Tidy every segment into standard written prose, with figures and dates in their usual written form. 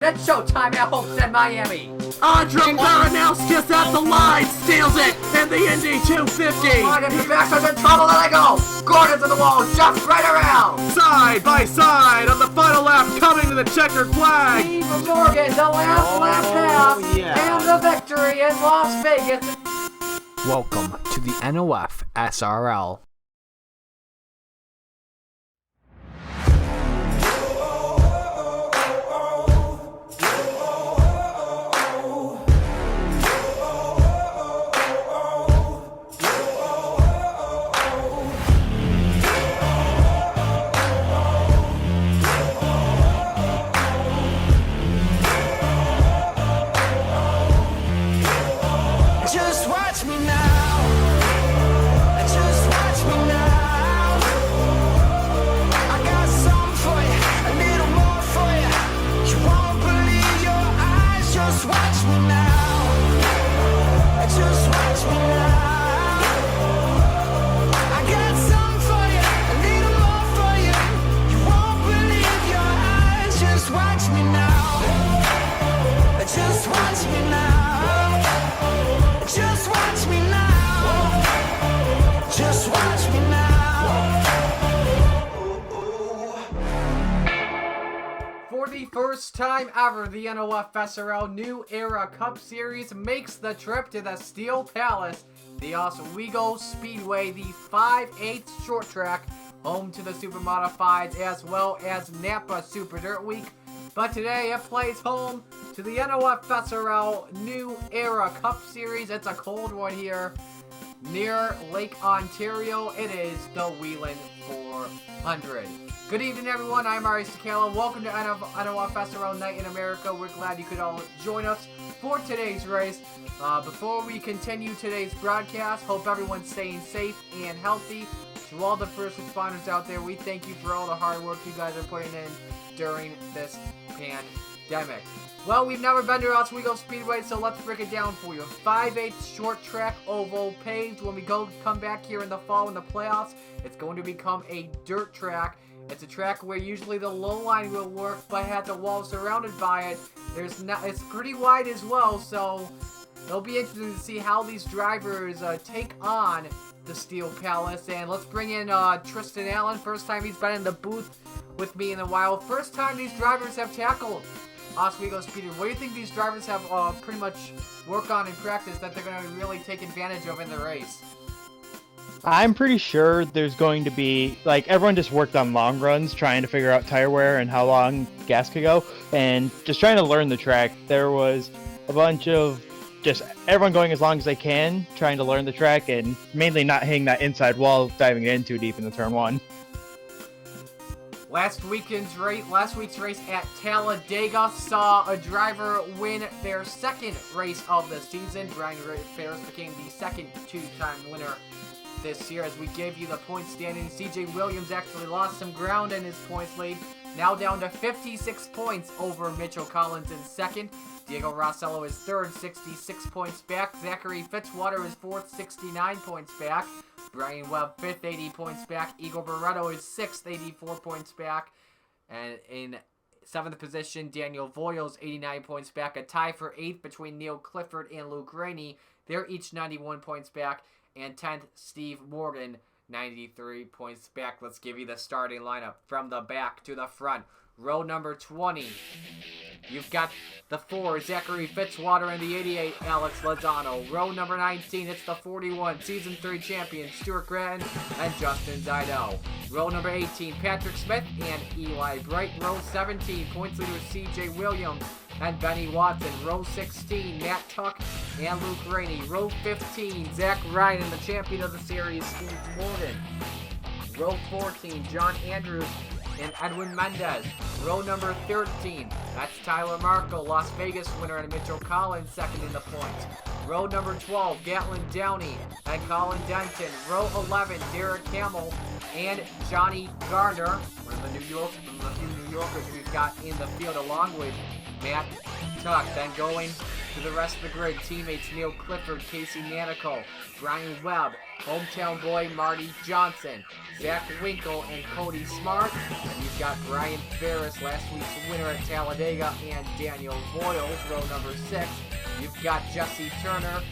It's showtime at Homestead, Miami. Andre Baranowskis at the line, steals it in the Indy 250. Line into the back, in trouble, let it go. Gordon to the wall, jumps right around. Side by side on the final lap, coming to the checkered flag. Steve Morgan, the last lap pass, and the victory in Las Vegas. Welcome to the NOFSRL. Just watch me now. Just watch me now. I got something for you, a little more for you. You won't believe your eyes. Just watch me now. Just watch me now. I got something for you, a little more for you. You won't believe your eyes. Just watch me now. Just watch me now. Just watch me now. Just watch me now. For the first time ever, the NOFSRL New Era Cup Series makes the trip to the Steel Palace, the Oswego Speedway, the 5/8 short track, home to the Super Modifieds as well as Napa Super Dirt Week. But today it plays home to the NOFSRL New Era Cup Series. It's a cold one here near Lake Ontario. It is the Whelen 400. Good evening, everyone. I'm Ari Sakala. Welcome to NOFSRL Night in America. We're glad you could all join us for today's race. Before we continue today's broadcast, hope everyone's staying safe and healthy. To all the first responders out there, we thank you for all the hard work you guys are putting in during this pandemic. Well, we've never been to Oswego Speedway, so let's break it down for you. 5/8 short track oval paved. When we come back here in the fall in the playoffs, it's going to become a dirt track. It's a track where usually the low line will work, but has the wall surrounded by it. It's pretty wide as well, so it'll be interesting to see how these drivers take on the Steel Palace. And let's bring in Tristan Allen. First time he's been in the booth with me in a while. First time these drivers have tackled Oswego Speedway. What do you think these drivers have pretty much work on in practice that they're going to really take advantage of in the race? I'm pretty sure there's going to be, like, everyone just worked on long runs trying to figure out tire wear and how long gas could go, and just trying to learn the track. There was a bunch of just everyone going as long as they can, trying to learn the track, and mainly not hitting that inside wall, diving in too deep into turn one. Last week's race at Talladega saw a driver win their second race of the season. Brian Ferris became the second two-time winner this year. As we gave you the point standing, CJ Williams actually lost some ground in his points lead, now down to 56 points over Mitchell Collins in second. Diego Rossello is third, 66 points back. Zachary Fitzwater is fourth, 69 points back. Brian Webb, fifth, 80 points back. Igor Barreto is sixth, 84 points back. And in seventh position, Daniel Voiles, 89 points back. A tie for eighth between Neil Clifford and Luke Rainey. They're each 91 points back. And 10th, Steve Morgan, 93 points back. Let's give you the starting lineup from the back to the front. Row number 20, you've got the 4, Zachary Fitzwater, and the 88, Alex Lozano. Row number 19, it's the 41, Season 3 champion, Stuart Gratton and Justin Zido. Row number 18, Patrick Smith and Eli Bright. Row 17, points leader CJ Williams and Benny Watson. Row 16, Matt Tuck and Luke Rainey. Row 15, Zach Ryan and the champion of the series, Steve Morgan. Row 14, John Andrews and Edwin Mendez. Row number 13, that's Tyler Markle, Las Vegas winner, and Mitchell Collins second in the points. Row number 12, Gatlin Downey and Colin Denton. Row 11, Derek Hamill and Johnny Gardner, one of the few New Yorkers we've got in the field, along with Matt Tuck. Then going to the rest of the grid, teammates Neil Clifford, Casey Nanico, Brian Webb, hometown boy Marty Johnson, Zach Winkle, and Cody Smart. And you've got Brian Ferris, last week's winner at Talladega, and Daniel Boyles, row number 6. You've got Jesse Turner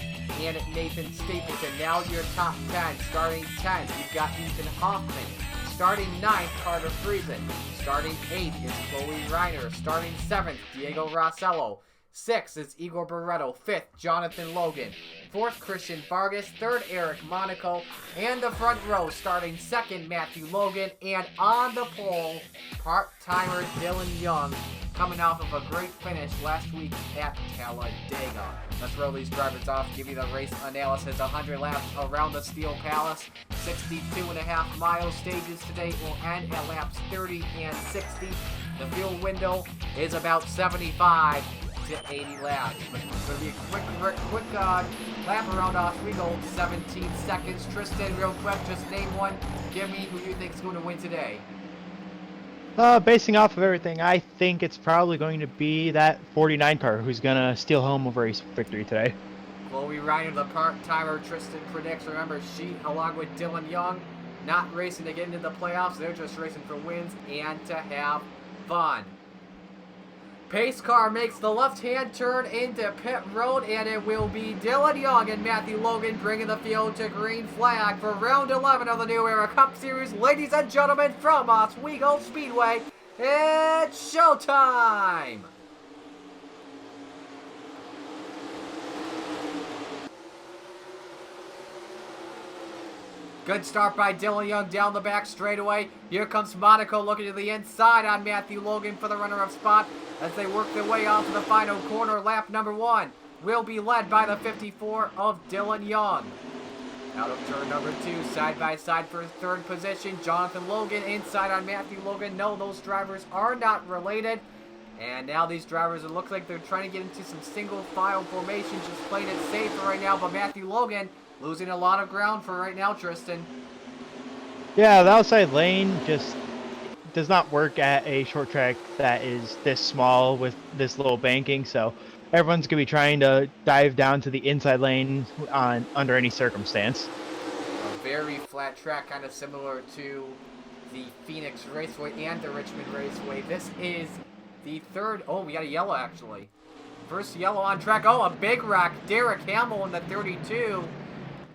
and Nathan Stapleton. Now your top 10. Starting 10th, you've got Ethan Hoffman. Starting 9th, Carter Friesen. Starting 8th is Chloe Reiner. Starting 7th, Diego Rossello. 6th is Igor Barreto. 5th, Jonathan Logan. 4th, Christian Vargas. 3rd, Eric Monaco. And the front row, starting 2nd, Matthew Logan. And on the pole, part-timer Dylan Young, coming off of a great finish last week at Talladega. Let's roll these drivers off, give you the race analysis. 100 laps around the Steel Palace. 62.5 mile stages today will end at laps 30 and 60. The fuel window is about 75 to 80 laps. But it's going to be a quick lap around Oswego, 17 seconds. Tristan, real quick, just name one. Give me who you think is going to win today. Basing off of everything, I think it's probably going to be that 49 car who's going to steal home a race victory today. Chloe Reiner, the part-timer, Tristan predicts. Remember, she, along with Dylan Young, not racing to get into the playoffs. They're just racing for wins and to have fun. Pace car makes the left-hand turn into pit road, and it will be Dylan Young and Matthew Logan bringing the field to green flag for round 11 of the New Era Cup Series. Ladies and gentlemen, from Oswego Speedway, it's showtime! Good start by Dylan Young down the back straightaway. Here comes Monaco looking to the inside on Matthew Logan for the runner-up spot as they work their way off to the final corner. Lap number 1 will be led by the 54 of Dylan Young. Out of turn number 2, side by side for 3rd position. Jonathan Logan inside on Matthew Logan. No, those drivers are not related. And now these drivers, it looks like they're trying to get into some single file formation, just playing it safe for right now. But Matthew Logan losing a lot of ground for right now, Tristan. Yeah, the outside lane just does not work at a short track that is this small with this little banking, so everyone's going to be trying to dive down to the inside lane under any circumstance. A very flat track, kind of similar to the Phoenix Raceway and the Richmond Raceway. This is the 3rd. Oh, we got a yellow, actually. First yellow on track. Oh, a big wreck. Derek Hamill in the 32.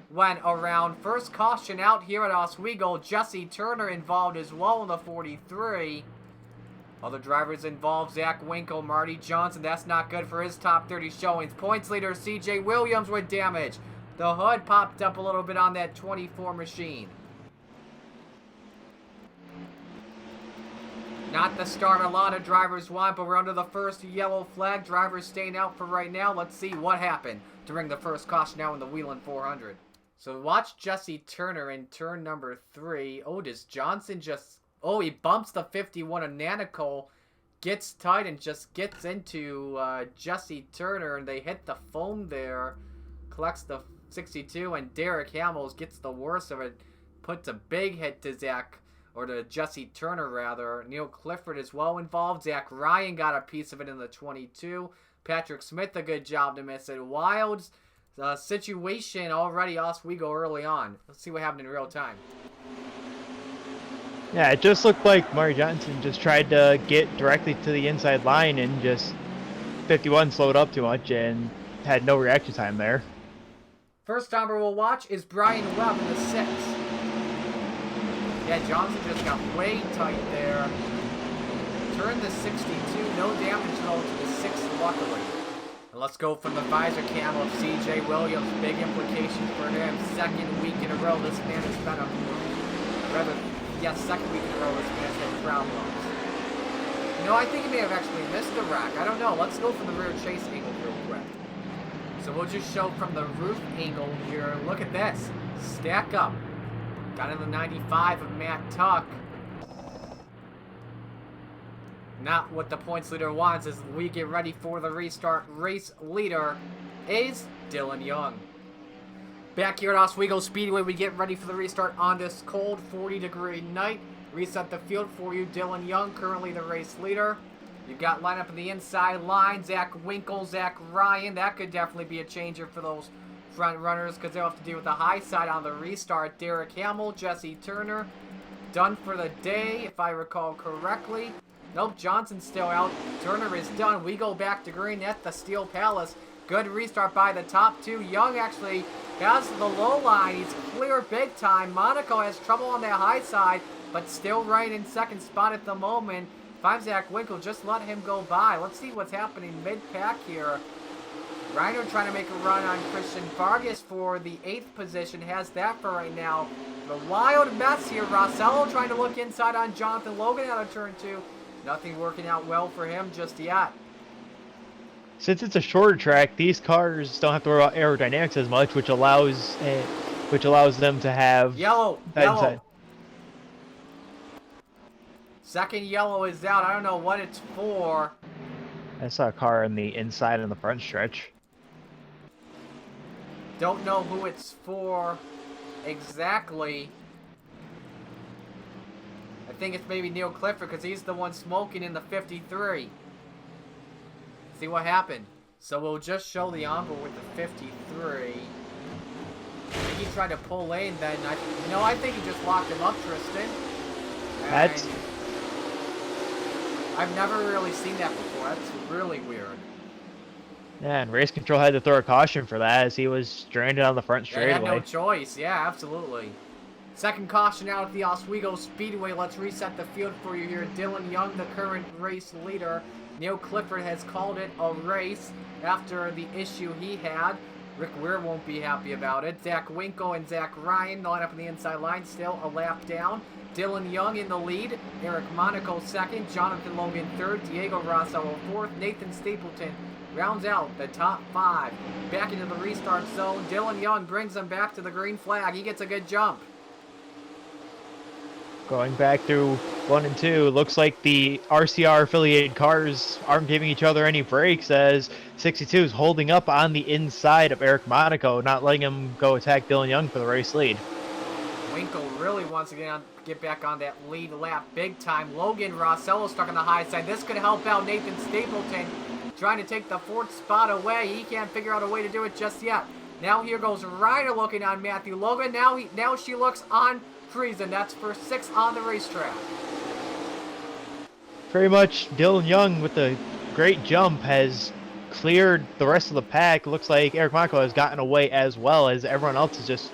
Went around. First caution out here at Oswego. Jesse Turner involved as well in the 43. Other drivers involved, Zach Winkle, Marty Johnson. That's not good for his top 30 showings. Points leader CJ Williams with damage. The hood popped up a little bit on that 24 machine. Not the start a lot of drivers want, but we're under the first yellow flag. Drivers staying out for right now. Let's see what happened during the first caution now in the Whelen 400. So watch Jesse Turner in turn number 3. Oh, does Johnson just... Oh, he bumps the 51 of Nanico. Gets tight and just gets into Jesse Turner. And they hit the foam there. Collects the 62. And Derek Hamels gets the worst of it. Puts a big hit to Zach... Or to Jesse Turner, rather. Neil Clifford is well involved. Zach Ryan got a piece of it in the 22. Patrick Smith, a good job to miss it. Wild's situation already Oswego early on. Let's see what happened in real time. Yeah, it just looked like Marty Johnson just tried to get directly to the inside line and just 51 slowed up too much and had no reaction time there. First timer we'll watch is Brian Webb in the 6. Yeah, Johnson just got way tight there. Turned the 62, no damage though to the 6 luckily. And let's go from the visor cam of CJ Williams. Big implications for him. Second week in a row, this man has been second week in a row, this man has had problems. No, I think he may have actually missed the rack. I don't know. Let's go from the rear chase angle real quick. So we'll just show from the roof angle here. Look at this. Stack up. Got in the 95 of Matt Tuck. Not what the points leader wants as we get ready for the restart. Race leader is Dylan Young. Back here at Oswego Speedway, we get ready for the restart on this cold 40-degree night. Reset the field for you. Dylan Young, currently the race leader. You got lineup on the inside line. Zach Winkle, Zach Ryan. That could definitely be a changer for those front runners because they'll have to deal with the high side on the restart. Derek Hamill, Jesse Turner. Done for the day, if I recall correctly. Nope, Johnson's still out. Turner is done. We go back to green at the Steel Palace. Good restart by the top two. Young actually has the low line. He's clear big time. Monaco has trouble on that high side, but still right in second spot at the moment. Finds Zach Winkle. Just let him go by. Let's see what's happening mid-pack here. Reiner trying to make a run on Christian Vargas for the 8th position. Has that for right now. The wild mess here. Rossello trying to look inside on Jonathan Logan out of turn 2. Nothing working out well for him just yet. Since it's a shorter track, these cars don't have to worry about aerodynamics as much, which allows them to have Yellow. that Yellow. inside. Second yellow is out. I don't know what it's for. I saw a car on the inside and the front stretch. Don't know who it's for exactly. I think it's maybe Neil Clifford because he's the one smoking in the 53. See what happened. So we'll just show the onboard with the 53. I think he tried to pull lane then. I think he just locked him up, Tristan. And That's... I've never really seen that before. That's really weird. Yeah, and race control had to throw a caution for that as he was stranded on the front They had no straightaway. choice. Yeah, absolutely. Second caution out at the Oswego Speedway. Let's reset the field for you here. Dylan Young, the current race leader. Neil Clifford has called it a race after the issue he had. Rick Weir won't be happy about it. Zach Winkle and Zach Ryan line up on the inside line, still a lap down. Dylan Young in the lead. Eric Monaco second. Jonathan Logan third. Diego Rossello fourth. Nathan Stapleton rounds out the top 5. Back into the restart zone. Dylan Young brings them back to the green flag. He gets a good jump. Going back through 1 and 2, looks like the RCR affiliated cars aren't giving each other any breaks as 62 is holding up on the inside of Eric Monaco, not letting him go attack Dylan Young for the race lead. Winkle really wants to get back on that lead lap big time. Logan Rossello stuck on the high side. This could help out Nathan Stapleton trying to take the 4th spot away. He can't figure out a way to do it just yet. Now here goes Ryder looking on Matthew Logan. Now she looks on Friesen. That's for 6 on the racetrack. Pretty much Dylan Young with a great jump has cleared the rest of the pack. Looks like Eric Monaco has gotten away as well as everyone else is just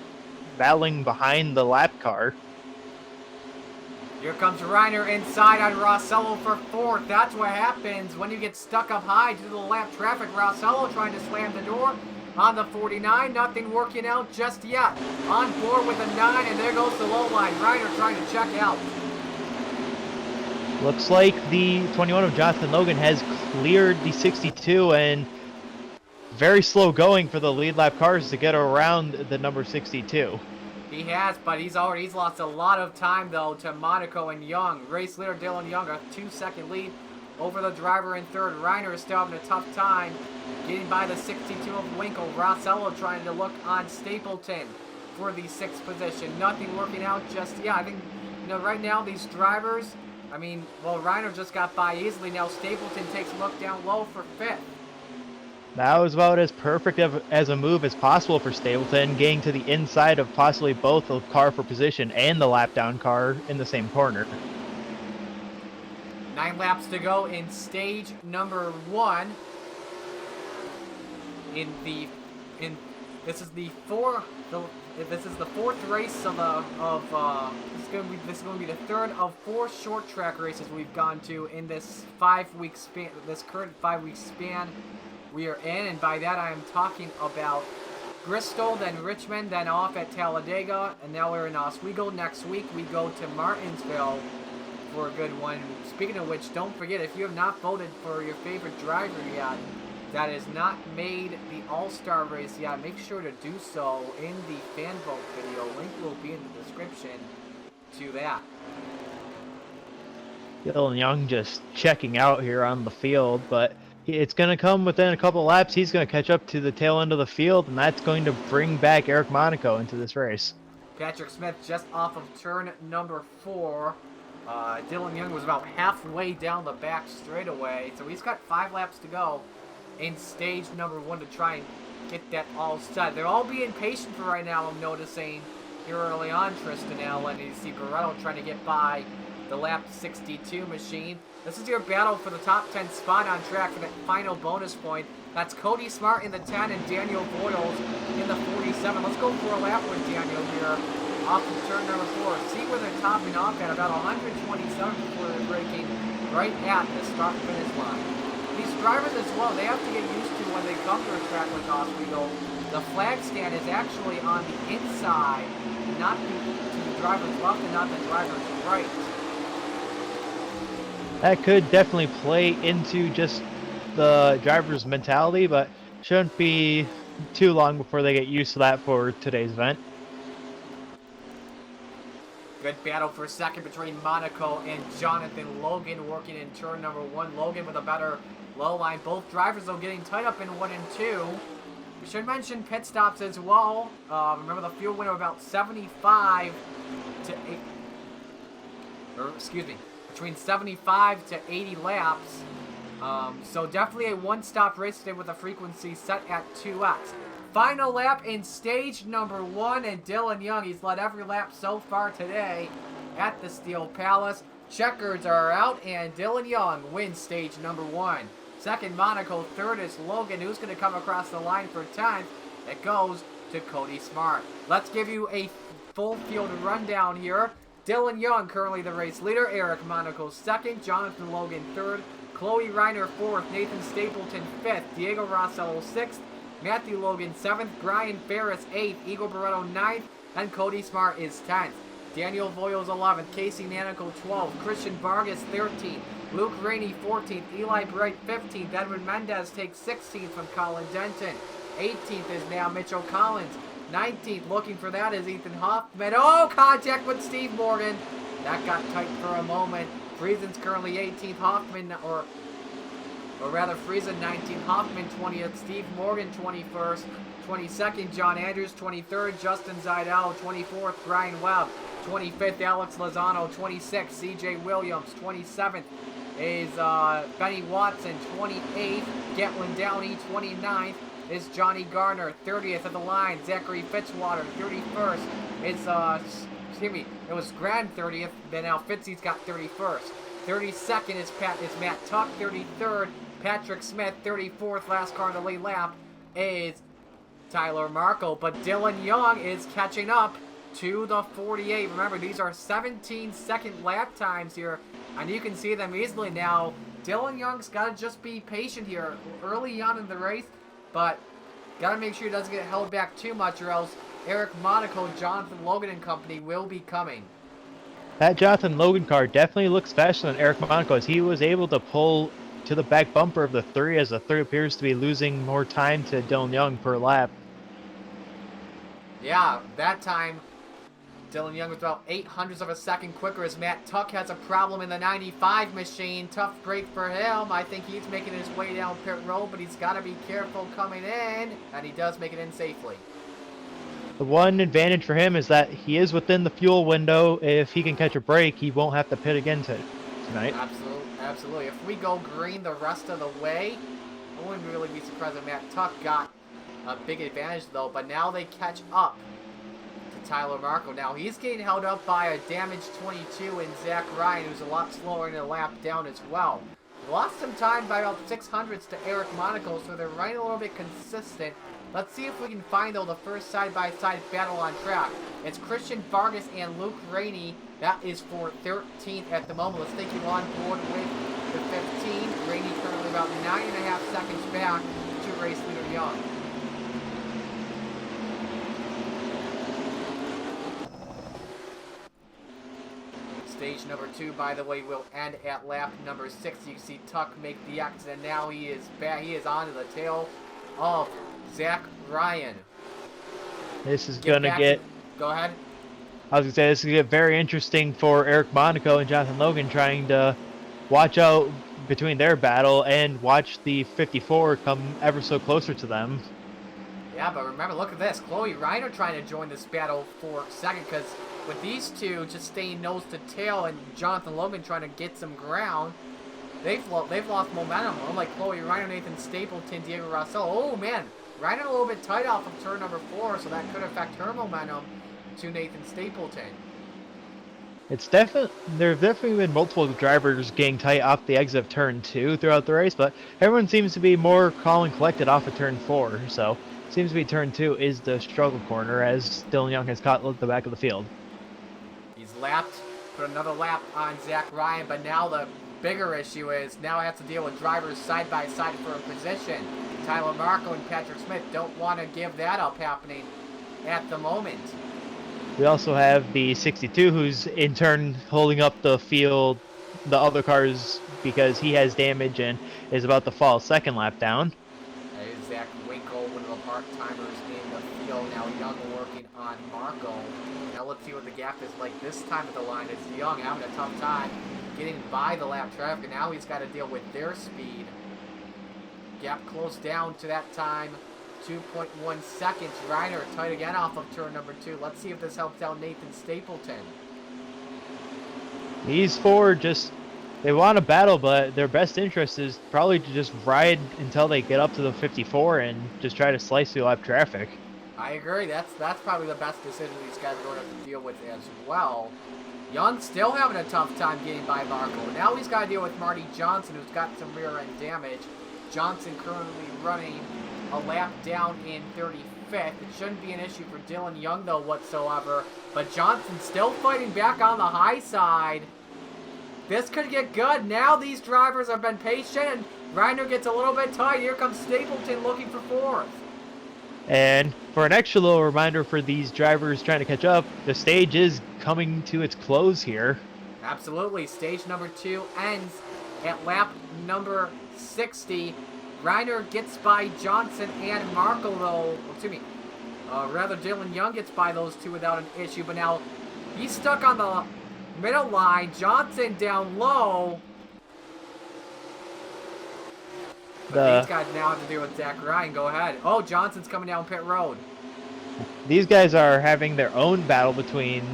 battling behind the lap car. Here comes Reiner inside on Rossello for 4th. That's what happens when you get stuck up high due to the lap traffic. Rossello trying to slam the door on the 49. Nothing working out just yet. On board with a 9, and there goes the low line. Reiner trying to check out. Looks like the 21 of Jonathan Logan has cleared the 62 and very slow going for the lead lap cars to get around the number 62. He has, but he's lost a lot of time though to Monaco and Young. Race leader Dylan Young, a 2-second lead over the driver in 3rd. Reiner is still having a tough time getting by the 62 of Winkle. Rossello trying to look on Stapleton for the 6th position. Nothing working out just yet. I think, right now these drivers, Reiner just got by easily. Now Stapleton takes a look down low for 5th. That was about as perfect as a move as possible for Stapleton, getting to the inside of possibly both the car for position and the lap down car in the same corner. 9 laps to go in stage number 1. This is the 4th race this is going to be the 3rd of 4 short track races we've gone to in this 5-week span. This current 5-week span we are in, and by that I am talking about Bristol, then Richmond, then off at Talladega, and now we're in Oswego. Next week we go to Martinsville for a good one. Speaking of which, don't forget, if you have not voted for your favorite driver yet, that has not made the All-Star race yet, make sure to do so in the fan vote video. Link will be in the description to that. Dylan Young just checking out here on the field, but it's going to come within a couple laps. He's going to catch up to the tail end of the field, and that's going to bring back Eric Monaco into this race. Patrick Smith just off of turn number 4 Dylan Young was about halfway down the back straightaway, so he's got 5 laps to go in stage number 1 to try and get that all set. They're all being patient for right now, I'm noticing here early on. Tristan Allen, and you see Barretto trying to get by the lap 62 machine. This is your battle for the top 10 spot on track for that final bonus point. That's Cody Smart in the 10 and Daniel Boyles in the 47. Let's go for a lap with Daniel here off of turn number 4. See where they're topping off at, about 127 before they're braking right at the start-finish line. These drivers as well, they have to get used to when they come to a track like Oswego. The flag stand is actually on the inside, not to the driver's left and not the driver's right. That could definitely play into just the driver's mentality, but shouldn't be too long before they get used to that for today's event. Good battle for second between Monaco and Jonathan Logan working in turn number 1. Logan with a better low line. Both drivers though getting tight up in 1 and 2. We should mention pit stops as well. Remember the fuel winner about 75 to 8, or excuse me, between 75 to 80 laps. So definitely a one-stop race today with a frequency set at 2x. Final lap in stage number 1, and Dylan Young, he's led every lap so far today at the Steel Palace. Checkers are out, and Dylan Young wins stage number 1. Second, Monaco. Third is Logan, who's going to come across the line for 10th. It goes to Cody Smart. Let's give you a full field rundown here. Dylan Young, currently the race leader. Eric Monaco second. Jonathan Logan third. Chloe Reiner fourth. Nathan Stapleton fifth. Diego Rossello sixth. Matthew Logan 7th, Brian Ferris 8th, Igor Barretto 9th, and Cody Smart is 10th. Daniel Voyles 11th, Casey Nanico 12th, Christian Vargas 13th, Luke Rainey 14th, Eli Bright 15th, Edwin Mendez takes 16th from Colin Denton. 18th is now Mitchell Collins. 19th, looking for that, is Ethan Hoffman. Oh, contact with Steve Morgan. That got tight for a moment. Friesen's currently 18th, Hoffman, or rather Friesen 19th, Hoffman 20th, Steve Morgan 21st, 22nd, John Andrews 23rd, Justin Zeidel 24th, Brian Webb 25th, Alex Lozano 26th, CJ Williams 27th is Benny Watson 28th, Gatlin Downey 29th is Johnny Garner 30th at the line, Zachary Fitzwater 31st is it was Grand 30th, then now Fitzy's got 31st. 32nd is Matt Tuck, 33rd Patrick Smith, 34th, last car in the lead lap is Tyler Markle, but Dylan Young is catching up to the 48. Remember, these are 17-second lap times here, and you can see them easily now. Dylan Young's got to just be patient here early on in the race, but got to make sure he doesn't get held back too much, or else Eric Monaco, Jonathan Logan and company will be coming. That Jonathan Logan car definitely looks faster than Eric Monaco, as he was able to pull to the back bumper of the 3, as the 3 appears to be losing more time to Dylan Young per lap. Yeah, that time Dylan Young was about 0.08 of a second quicker, as Matt Tuck has a problem in the 95 machine. Tough break for him. I think he's making his way down pit road, but he's got to be careful coming in, and he does make it in safely. The one advantage for him is that he is within the fuel window. If he can catch a break, he won't have to pit again tonight. Absolutely. If we go green the rest of the way, I wouldn't really be surprised if Matt Tuck got a big advantage, though. But now they catch up to Tyler Markle. Now he's getting held up by a damaged 22 in Zach Ryan, who's a lot slower in a lap down as well. Lost some time by about 600ths to Eric Monaco, so they're running a little bit consistent. Let's see if we can find, though, the first side-by-side battle on track. It's Christian Vargas and Luke Rainey. That is for 13th at the moment. Let's take you on board with the 15. Rainey currently about 9.5 seconds back to race leader Young. Stage number 2, by the way, will end at lap number 6. You can see Tuck make the exit, and now he is back. He is onto the tail of Zach Ryan. This is going to get... Go ahead. I was going to say, this is going to get very interesting for Eric Monaco and Jonathan Logan, trying to watch out between their battle and watch the 54 come ever so closer to them. Yeah, but remember, look at this. Chloe Reiner trying to join this battle for second, because with these two just staying nose to tail and Jonathan Logan trying to get some ground, they've lost momentum. Unlike Chloe Reiner, Nathan Stapleton, Diego Rossell. Oh man, Reiner a little bit tight off of turn number 4, so that could affect her momentum to Nathan Stapleton. There have definitely been multiple drivers getting tight off the exit of turn 2 throughout the race, but everyone seems to be more calm and collected off of turn 4. So it seems to be turn 2 is the struggle corner as Dylan Young has caught the back of the field. He's lapped, put another lap on Zach Ryan, but now the bigger issue is now I have to deal with drivers side by side for a position. Tyler Marco and Patrick Smith don't want to give that up happening at the moment. We also have the 62 who's in turn holding up the field, the other cars, because he has damage and is about to fall second lap down. Zach Winkle, one of the part-timers in the field. Now Young working on Marco. Now let's see what the gap is like this time at the line. It's Young having a tough time getting by the lap traffic, and now he's got to deal with their speed. Gap close down to that time. 2.1 seconds. Reiner tight again off of turn number 2. Let's see if this helps out Nathan Stapleton. These four they want to battle, but their best interest is probably to just ride until they get up to the 54 and just try to slice through lap traffic. I agree. That's probably the best decision these guys are going to have to deal with as well. Young still having a tough time getting by Marco. Now he's got to deal with Marty Johnson, who's got some rear end damage. Johnson currently running a lap down in 35th. It shouldn't be an issue for Dylan Young, though, whatsoever. But Johnson still fighting back on the high side. This could get good. Now these drivers have been patient, and Reiner gets a little bit tight. Here comes Stapleton looking for 4th. And for an extra little reminder for these drivers trying to catch up, the stage is coming to its close here. Absolutely. Stage number 2 ends at lap number 60. Reiner gets by Johnson and Marco, though. Rather, Dylan Young gets by those two without an issue, but now he's stuck on the middle line. Johnson down low. But these guys now have to deal with Zach Ryan. Go ahead. Oh, Johnson's coming down pit road. These guys are having their own battle between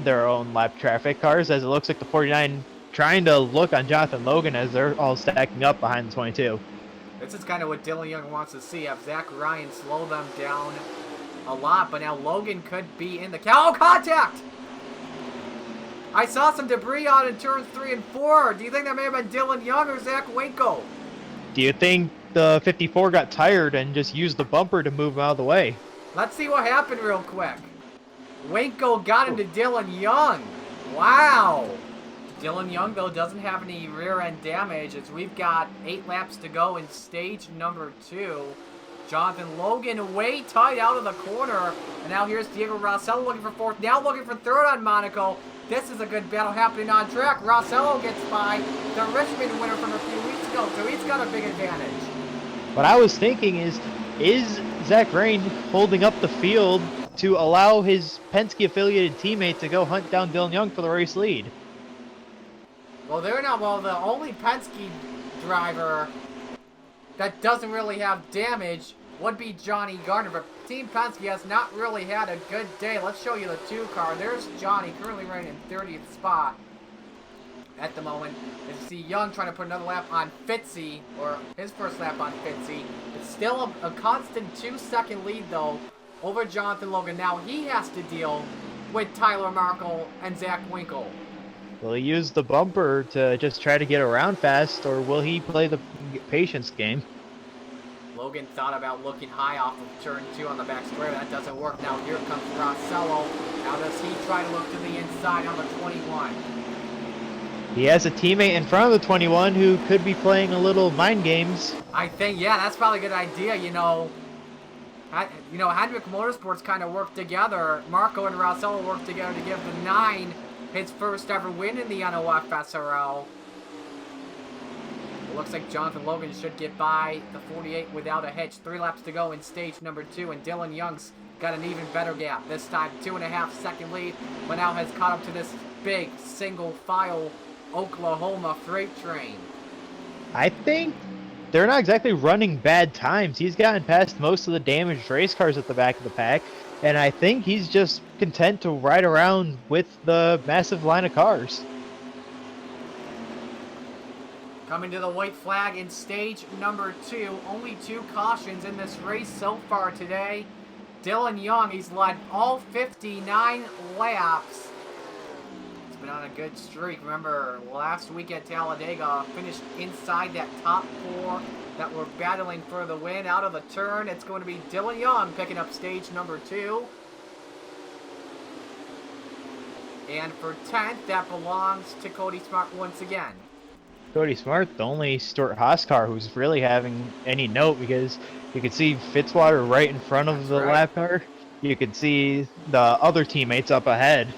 their own lap traffic cars, as it looks like the 49 trying to look on Jonathan Logan as they're all stacking up behind the 22. This is kind of what Dylan Young wants to see. Have Zach Ryan slow them down a lot, but now Logan could be in the contact! I saw some debris out in turns 3 and 4. Do you think that may have been Dylan Young or Zach Winkle? Do you think the 54 got tired and just used the bumper to move him out of the way? Let's see what happened real quick. Winkle got into Dylan Young. Wow. Dylan Young, though, doesn't have any rear-end damage as we've got 8 laps to go in stage number 2. Jonathan Logan way tight out of the corner. And now here's Diego Rossello looking for 4th. Now looking for 3rd on Monaco. This is a good battle happening on track. Rossello gets by the Richmond winner from a few weeks ago, so he's got a big advantage. What I was thinking is Zach Ryan holding up the field to allow his Penske-affiliated teammate to go hunt down Dylan Young for the race lead? Well, the only Penske driver that doesn't really have damage would be Johnny Gardner, but Team Penske has not really had a good day. Let's show you the 2 car. There's Johnny, currently running in 30th spot at the moment. As you see Young trying to put another lap on Fitzy, or his first lap on Fitzy. It's still a constant 2-second lead, though, over Jonathan Logan. Now he has to deal with Tyler Markle and Zach Winkle. Will he use the bumper to just try to get around fast, or will he play the patience game? Logan thought about looking high off of turn 2 on the back square. That doesn't work. Now here comes Rossello. Now does he try to look to the inside on the 21? He has a teammate in front of the 21 who could be playing a little mind games. I think, yeah, that's probably a good idea. Hendrick Motorsports kind of worked together. Marco and Rossello worked together to give the 9 his first ever win in the NOFSRL. It looks like Jonathan Logan should get by the 48 without a hitch. 3 laps to go in stage number 2, and Dylan Young's got an even better gap. This time, 2.5-second lead, but now has caught up to this big single-file Oklahoma freight train. I think they're not exactly running bad times. He's gotten past most of the damaged race cars at the back of the pack, and I think he's just content to ride around with the massive line of cars. Coming to the white flag in stage number 2. Only 2 cautions in this race so far today. Dylan Young, he's led all 59 laps. He's been on a good streak. Remember, last week at Talladega, finished inside that top 4 that were battling for the win. Out of the turn, it's going to be Dylan Young picking up stage number 2. And for 10th, that belongs to Cody Smart once again. Cody Smart, the only Stuart Haas car who's really having any note, because you could see Fitzwater right in front of the lap car. You could see the other teammates up ahead.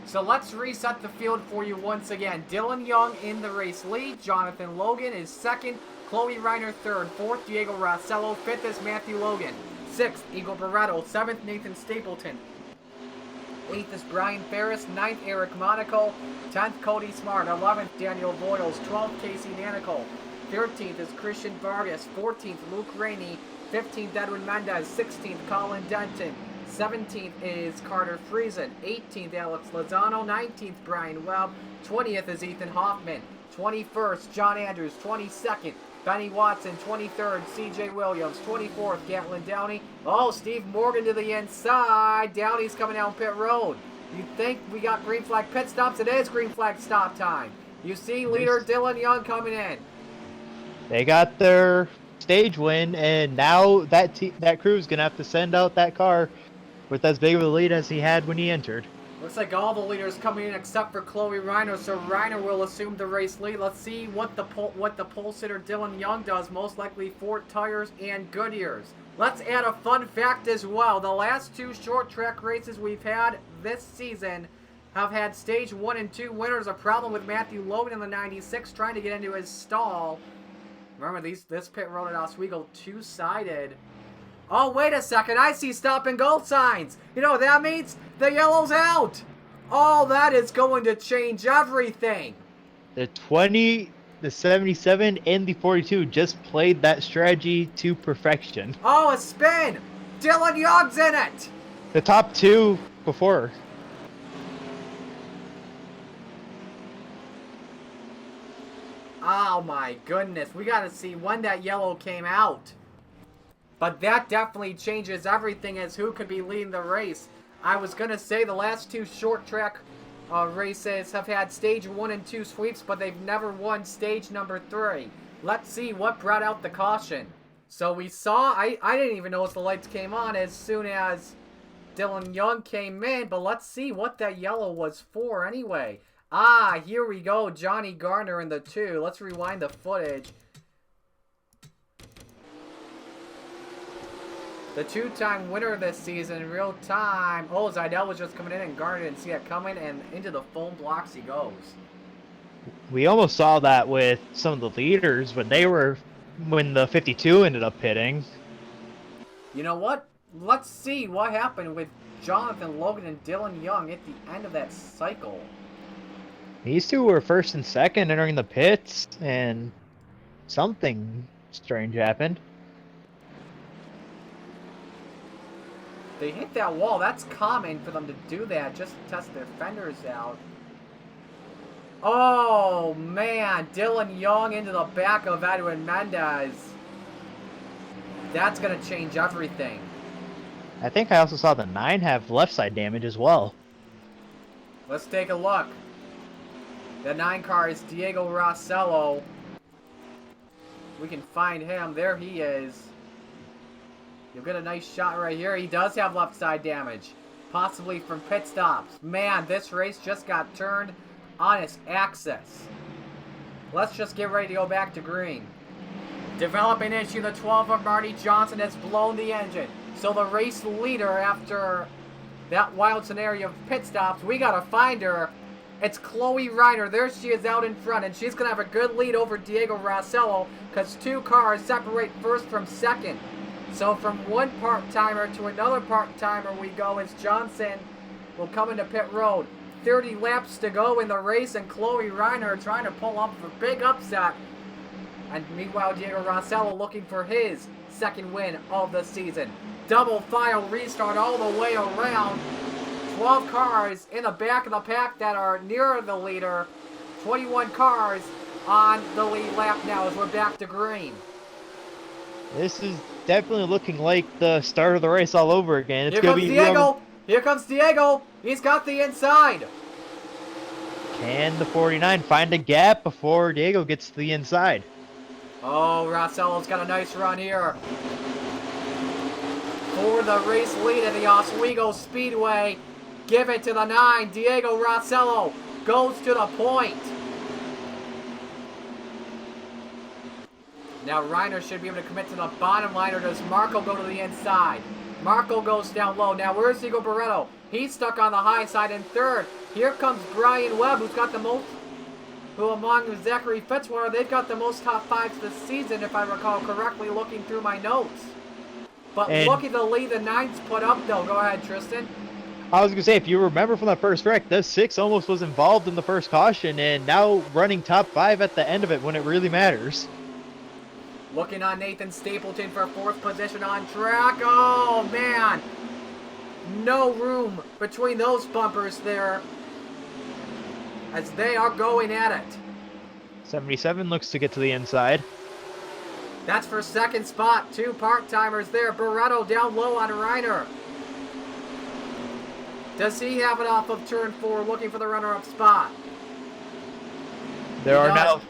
So let's reset the field for you once again. Dylan Young in the race lead. Jonathan Logan is second. Chloe Reiner third. Fourth, Diego Rossello. Fifth is Matthew Logan. Sixth, Eagle Barretto. Seventh, Nathan Stapleton. 8th is Brian Ferris. 9th, Eric Monaco. 10th, Cody Smart. 11th, Daniel Boyles. 12th, Casey Nanico. 13th is Christian Vargas. 14th, Luke Rainey. 15th, Edwin Mendez. 16th, Colin Denton. 17th is Carter Friesen. 18th, Alex Lozano. 19th, Brian Webb. 20th is Ethan Hoffman. 21st, John Andrews. 22nd, Benny Watson. 23rd, CJ Williams. 24th, Gatlin Downey. Oh, Steve Morgan to the inside. Downey's coming down pit road. You think we got green flag pit stops? It is green flag stop time. You see leader Dylan Young coming in. They got their stage win, and now that crew's gonna have to send out that car with as big of a lead as he had when he entered. Looks like all the leaders coming in except for Chloe Reiner, so Reiner will assume the race lead. Let's see what the pole sitter Dylan Young does. Most likely Ford tires and Goodyears. Let's add a fun fact as well. The last 2 short track races we've had this season have had stage 1 and 2 winners. A problem with Matthew Logan in the 96 trying to get into his stall. Remember, this pit road at Oswego, 2-sided. Oh, wait a second. I see stop and go signs. You know what that means? The yellow's out. Oh, that is going to change everything. The 20, the 77, and the 42 just played that strategy to perfection. Oh, a spin. Dylan Young's in it. The top 2 before. Oh my goodness, we gotta see when that yellow came out. But that definitely changes everything as who could be leading the race. I was gonna say the last 2 short track races have had stage 1 and 2 sweeps, but they've never won stage number 3. Let's see what brought out the caution. So we saw, I didn't even notice the lights came on as soon as Dylan Young came in, but let's see what that yellow was for anyway. Ah, here we go. Johnny Garner in the 2. Let's rewind the footage. The 2-time winner this season in real time. Oh, Zidell was just coming in and Garner didn't see it coming, and into the foam blocks he goes. We almost saw that with some of the leaders when the 52 ended up pitting. You know what? Let's see what happened with Jonathan Logan and Dylan Young at the end of that cycle. These 2 were first and second entering the pits, and something strange happened. They hit that wall. That's common for them to do that, just to test their fenders out. Oh, man. Dylan Young into the back of Edwin Mendez. That's going to change everything. I think I also saw the 9 have left side damage as well. Let's take a look. The 9 car is Diego Rossello. We can find him. There he is. You'll get a nice shot right here. He does have left side damage. Possibly from pit stops. Man, this race just got turned on its axis. Let's just get ready to go back to green. Developing issue, the 12 of Marty Johnson has blown the engine. So the race leader, after that wild scenario of pit stops, we gotta find her. It's Chloe Reiner. There she is out in front, and she's gonna have a good lead over Diego Rossello because 2 cars separate first from second. So from one part-timer to another part-timer we go as Johnson will come into pit road. 30 laps to go in the race, and Chloe Reiner trying to pull up a big upset. And meanwhile, Diego Rossello looking for his second win of the season. Double file restart all the way around. 12 cars in the back of the pack that are near the leader. 21 cars on the lead lap now as we're back to green. This is definitely looking like the start of the race all over again. It's Here gonna comes be Diego. Here comes Diego. He's got the inside. Can the 49 find a gap before Diego gets to the inside? Oh, Rossello's got a nice run here. For the race lead at the Oswego Speedway. Give it to the 9. Diego Rossello goes to the point. Now Reiner should be able to commit to the bottom line, or does Marco go to the inside? Marco goes down low. Now where's Diego Barreto? He's stuck on the high side in third. Here comes Brian Webb, who's got the most, who among Zachary Fitzwater, they've got the most top 5s this season, if I recall correctly, looking through my notes. But look at the lead the 9's put up, though. Go ahead, Tristan. I was going to say, if you remember from that first wreck, the 6 almost was involved in the first caution, and now running top 5 at the end of it when it really matters. Looking on Nathan Stapleton for 4th position on track. Oh, man. No room between those bumpers there as they are going at it. 77 looks to get to the inside. That's for second spot. 2 part-timers there. Barreto down low on Reiner. Does he have it off of turn 4 looking for the runner-up spot? There are now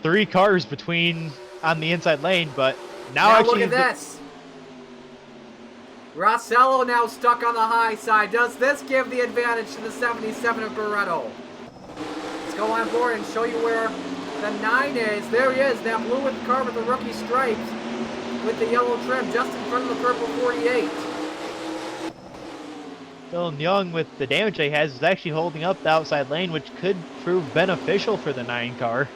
3 cars between on the inside lane, but now look at this. Rossello now stuck on the high side. Does this give the advantage to the 77 of Barreto? Let's go on board and show you where the 9 is. There he is, that blue with the car with the rookie stripes with the yellow trim just in front of the purple 48. Dylan Young, with the damage he has, is actually holding up the outside lane, which could prove beneficial for the 9 car.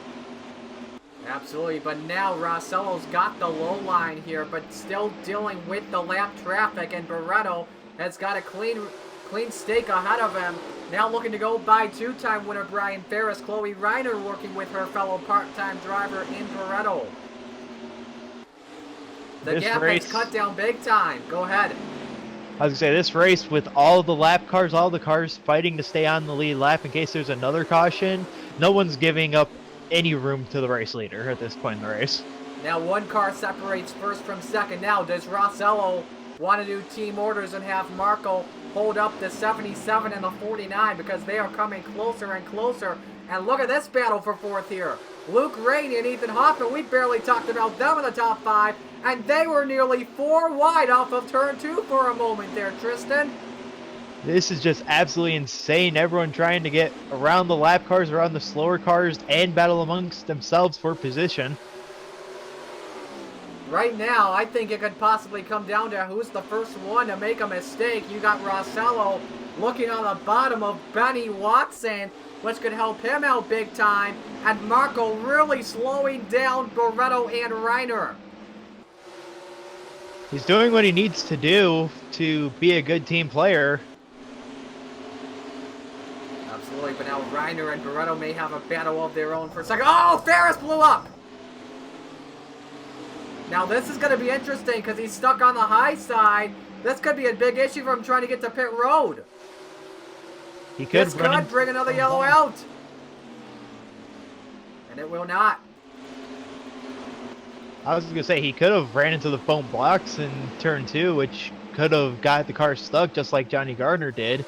Absolutely, but now Rossello's got the low line here, but still dealing with the lap traffic, and Barreto has got a clean stake ahead of him. Now looking to go by 2-time winner Brian Ferris. Chloe Reiner working with her fellow part-time driver in Barreto. The gap has cut down big time. Go ahead. I was going to say, this race with all the lap cars, all the cars fighting to stay on the lead lap in case there's another caution, no one's giving up any room to the race leader at this point in the race. Now 1 car separates first from second. Now does Rossello want to do team orders and have Marco hold up the 77 and the 49, because they are coming closer and closer. And look at this battle for 4th here. Luke Rainey and Ethan Hoffman, we barely talked about them in the top 5, and they were nearly 4 wide off of turn 2 for a moment there, Tristan. This is just absolutely insane. Everyone trying to get around the lap cars, around the slower cars, and battle amongst themselves for position. Right now, I think it could possibly come down to who's the first one to make a mistake. You got Rossello looking on the bottom of Benny Watson, which could help him out big time, and Marco really slowing down Barreto and Reiner. He's doing what he needs to do to be a good team player. Absolutely, but now Reiner and Barreto may have a battle of their own for a second. Oh, Ferris blew up! Now this is going to be interesting because he's stuck on the high side. This could be a big issue for him trying to get to pit road. He could this could bring another yellow out. And it will not. I was going to say, he could have ran into the foam blocks in turn 2, which could have got the car stuck just like Johnny Gardner did,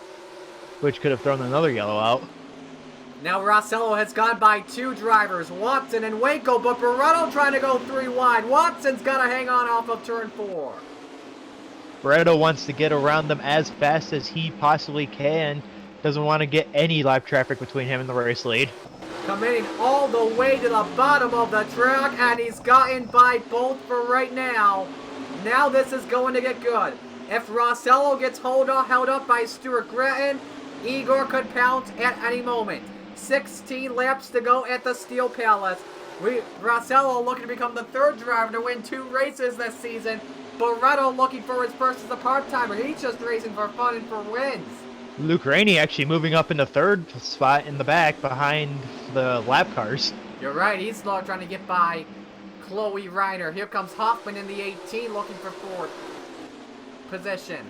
which could have thrown another yellow out. Now Rossello has gone by 2 drivers, Watson and Waco, but Barreto trying to go 3 wide. Watson's got to hang on off of turn 4. Barreto wants to get around them as fast as he possibly can. Doesn't want to get any lap traffic between him and the race lead. Committing all the way to the bottom of the track, and he's gotten by both for right now. Now this is going to get good. If Rossello gets held up by Stuart Gratton, Igor could pounce at any moment. 16 laps to go at the Steel Palace. Rossello looking to become the 3rd driver to win 2 races this season. Barreto looking for his first as a part-timer. He's just racing for fun and for wins. Luke Rainey actually moving up in the 3rd spot in the back behind the lap cars. You're right, he's slow trying to get by Chloe Reiner. Here comes Hoffman in the 18 looking for fourth position.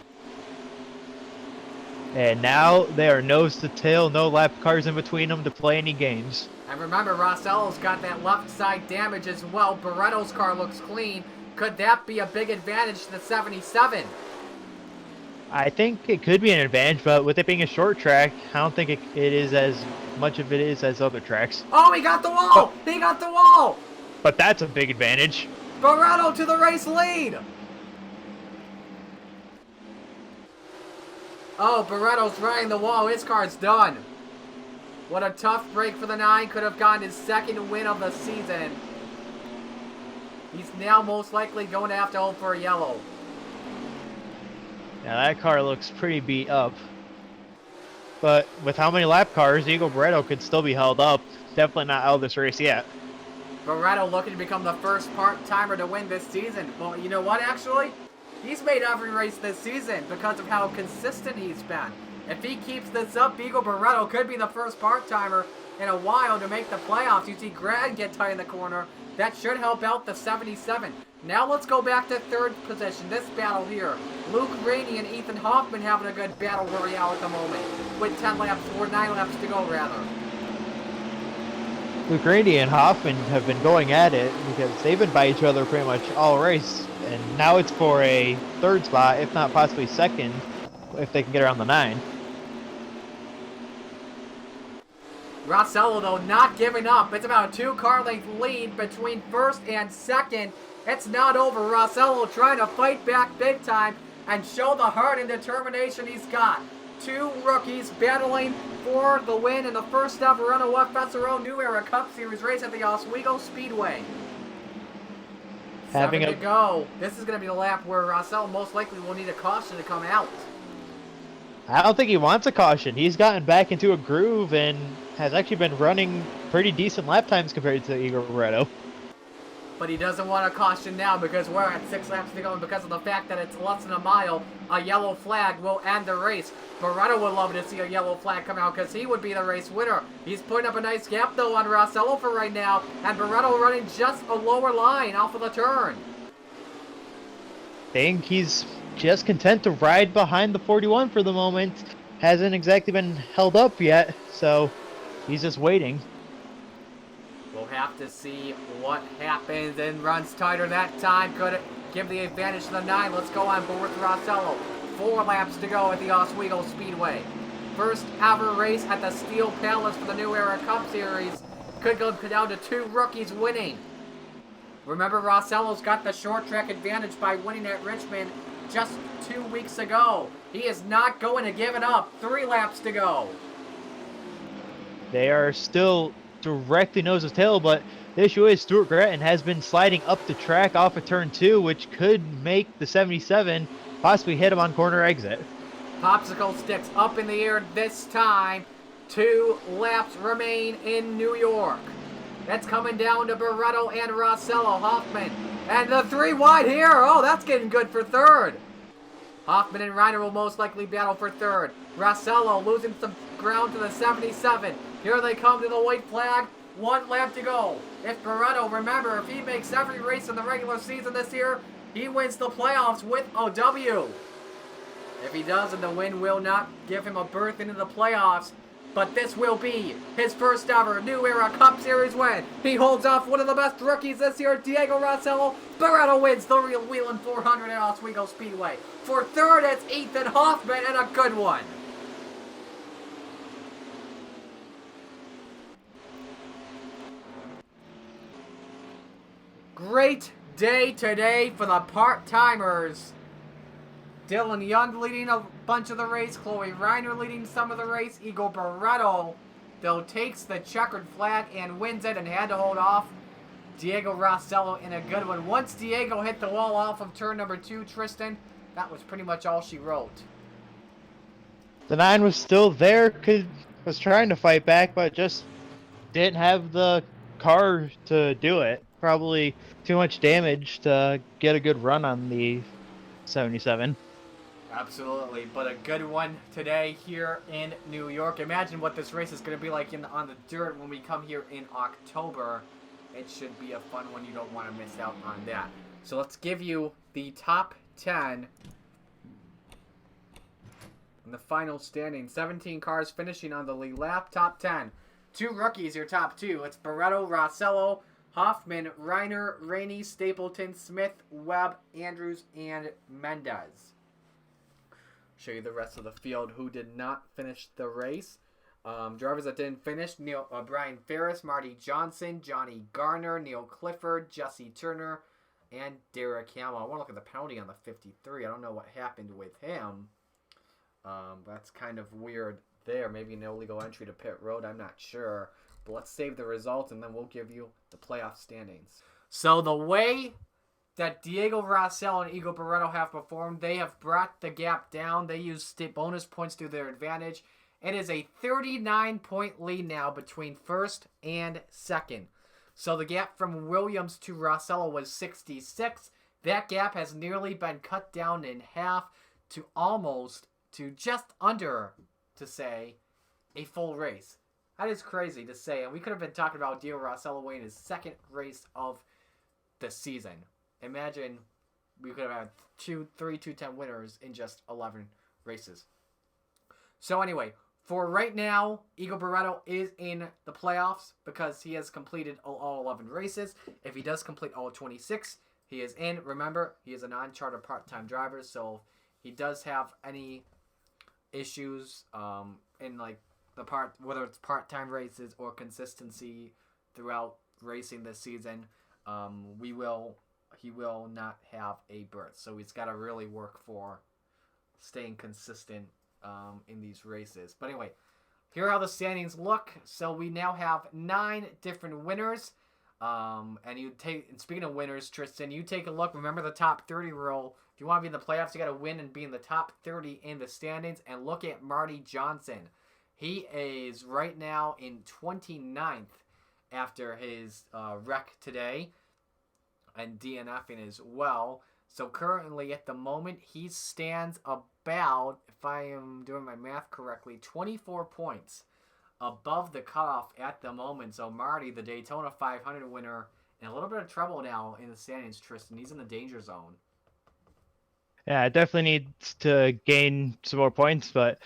And now they are nose to tail, no lap cars in between them to play any games. And remember, Rossello's got that left side damage as well. Barretto's car looks clean. Could that be a big advantage to the 77? I think it could be an advantage, but with it being a short track, I don't think it is as much of it is as other tracks. Oh, he got the wall! He got the wall! But that's a big advantage. Barretto to the race lead! Oh, Barretto's riding the wall. His car's done. What a tough break for the 9. Could have gotten his second win of the season. He's now most likely going to have to hope for a yellow. Now that car looks pretty beat up. But with how many lap cars, Eagle Barretto could still be held up. Definitely not out of this race yet. Barretto looking to become the first part-timer to win this season. Well, you know what, actually? He's made every race this season because of how consistent he's been. If he keeps this up, Eagle Barretto could be the first part-timer in a while to make the playoffs. You see Grad get tight in the corner. That should help out the 77. Now let's go back to third position. This battle here. Luke Rainey and Ethan Hoffman having a good battle royale at the moment. With 10 laps, or 9 laps to go, rather. Luke Rainey and Hoffman have been going at it because they've been by each other pretty much all race. And now it's for a third spot, if not possibly second, if they can get around the 9. Rossello, though, not giving up. It's about a 2-car length lead between first and second. It's not over. Rossello trying to fight back big time and show the heart and determination he's got. 2 rookies battling for the win in the first ever NOFSRL New Era Cup Series race at the Oswego Speedway. Having 7 to go. This is going to be the lap where Rossello most likely will need a caution to come out. I don't think he wants a caution. He's gotten back into a groove and has actually been running pretty decent lap times compared to Eagle Barretto. But he doesn't want a caution now because we're at 6 laps to go, and because of the fact that it's less than a mile, a yellow flag will end the race. Barretto would love to see a yellow flag come out because he would be the race winner. He's putting up a nice gap, though, on Rossello for right now, and Barretto running just a lower line off of the turn. I think he's just content to ride behind the 41 for the moment. Hasn't exactly been held up yet, so he's just waiting. We'll have to see what happens, and runs tighter that time. Could it give the advantage to the 9? Let's go on board with Rossello. 4 laps to go at the Oswego Speedway. First ever race at the Steel Palace for the New Era Cup Series. Could go down to 2 rookies winning. Remember, Rossello's got the short track advantage by winning at Richmond just 2 weeks ago. He is not going to give it up. 3 laps to go. They are still directly nose to tail, but the issue is Stuart Grattan has been sliding up the track off of turn 2, which could make the 77 possibly hit him on corner exit. Popsicle sticks up in the air this time. 2 laps remain in New York. That's coming down to Barretto and Rossello. Hoffman and the 3 wide here. Oh, that's getting good for third. Hoffman and Reiner will most likely battle for third. Rossello losing some ground to the 77. Here they come to the white flag. 1 lap to go. If Barretto, remember, if he makes every race in the regular season this year, he wins the playoffs with a W. If he doesn't, the win will not give him a berth into the playoffs. But this will be his first ever New Era Cup Series win. He holds off one of the best rookies this year, Diego Rossello. Barretto wins the real Whelen 400 at Oswego Speedway. For third, it's Ethan Hoffman, and a good one. Great day today for the part-timers. Dylan Young leading a bunch of the race. Chloe Reiner leading some of the race. Eagle Barretto, though, takes the checkered flag and wins it and had to hold off Diego Rossello in a good one. Once Diego hit the wall off of turn number 2, Tristan, that was pretty much all she wrote. The 9 was still there, was trying to fight back, but just didn't have the car to do it. Probably too much damage to get a good run on the 77. Absolutely, but a good one today here in New York. Imagine what this race is going to be like on the dirt when we come here in October. It should be a fun one. You don't want to miss out on that. So let's give you the top 10 in the final standing. 17 cars finishing on the lead lap. Top 10. 2 rookies, your top 2. It's Barretto, Rossello, Hoffman, Reiner, Rainey, Stapleton, Smith, Webb, Andrews, and Mendez. Show you the rest of the field who did not finish the race. Drivers that didn't finish: Brian Ferris, Marty Johnson, Johnny Garner, Neil Clifford, Jesse Turner, and Derek Hamill. I want to look at the penalty on the 53. I don't know what happened with him. That's kind of weird there. Maybe an illegal entry to pit road. I'm not sure. But let's save the results, and then we'll give you the playoff standings. So the way that Diego Rossello and Igor Barretto have performed, they have brought the gap down. They use bonus points to their advantage. It is a 39-point lead now between first and second. So the gap from Williams to Rossello was 66. That gap has nearly been cut down in half to just under, to say, a full race. That is crazy to say. And we could have been talking about Diego Rossello winning his second race of the season. Imagine we could have had 210 winners in just 11 races. So anyway, for right now, Igor Barretto is in the playoffs because he has completed all 11 races. If he does complete all 26, he is in. Remember, he is a non-charter part-time driver, so if he does have any issues in like whether it's part-time races or consistency throughout racing this season, he will not have a berth. So he's got to really work for staying consistent in these races. But anyway, here are how the standings look. So we now have 9 different winners. And speaking of winners, Tristan, you take a look. Remember the top 30 rule. If you want to be in the playoffs, you got to win and be in the top 30 in the standings. And look at Marty Johnson. He is right now in 29th after his wreck today and DNFing as well. So currently at the moment he stands about, if I am doing my math correctly, 24 points above the cutoff at the moment. So Marty, the Daytona 500 winner, in a little bit of trouble now in the standings, Tristan. He's in the danger zone. Yeah, it definitely needs to gain some more points, but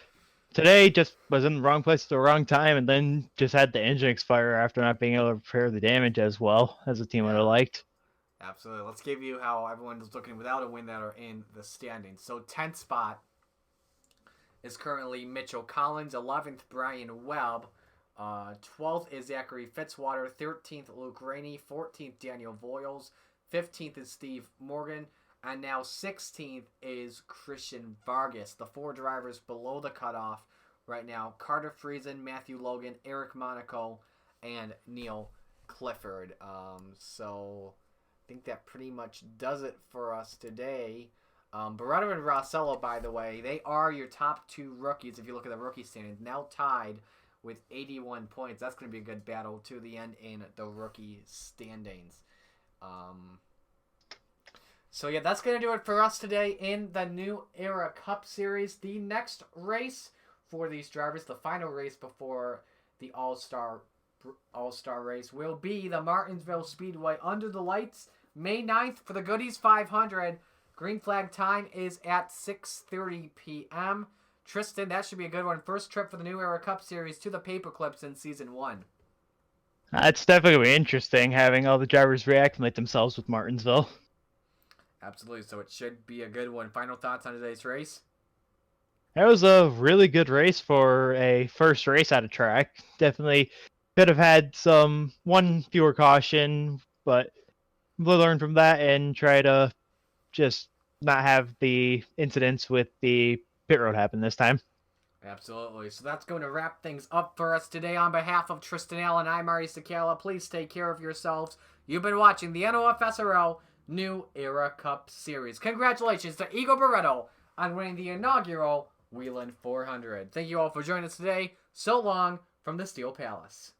today just was in the wrong place at the wrong time, and then just had the engine expire after not being able to repair the damage as well as the team would have liked. Absolutely. Let's give you how everyone's looking without a win that are in the standings. So 10th spot is currently Mitchell Collins. 11th, Brian Webb. 12th is Zachary Fitzwater. 13th, Luke Rainey. 14th, Daniel Voiles. 15th is Steve Morgan. And now 16th is Christian Vargas. The 4 drivers below the cutoff right now: Carter Friesen, Matthew Logan, Eric Monaco, and Neil Clifford. So I think that pretty much does it for us today. Barretto and Rossello, by the way, they are your top 2 rookies if you look at the rookie standings. Now tied with 81 points. That's going to be a good battle to the end in the rookie standings. So yeah, that's going to do it for us today in the New Era Cup Series. The next race for these drivers, the final race before the All-Star race, will be the Martinsville Speedway under the lights, May 9th for the Goodies 500. Green flag time is at 6:30 p.m. Tristan, that should be a good one. First trip for the New Era Cup Series to the Paperclips in Season 1. It's definitely going to be interesting having all the drivers reacclimate themselves with Martinsville. Absolutely, so it should be a good one. Final thoughts on today's race? That was a really good race for a first race at a track. Definitely could have had one fewer caution, but we'll learn from that and try to just not have the incidents with the pit road happen this time. Absolutely. So that's going to wrap things up for us today. On behalf of Tristan Allen, I'm Ari Sakala. Please take care of yourselves. You've been watching the NOFSRL New Era Cup Series. Congratulations to Igor Barretto on winning the inaugural Whelen 400. Thank you all for joining us today. So long from the Steel Palace.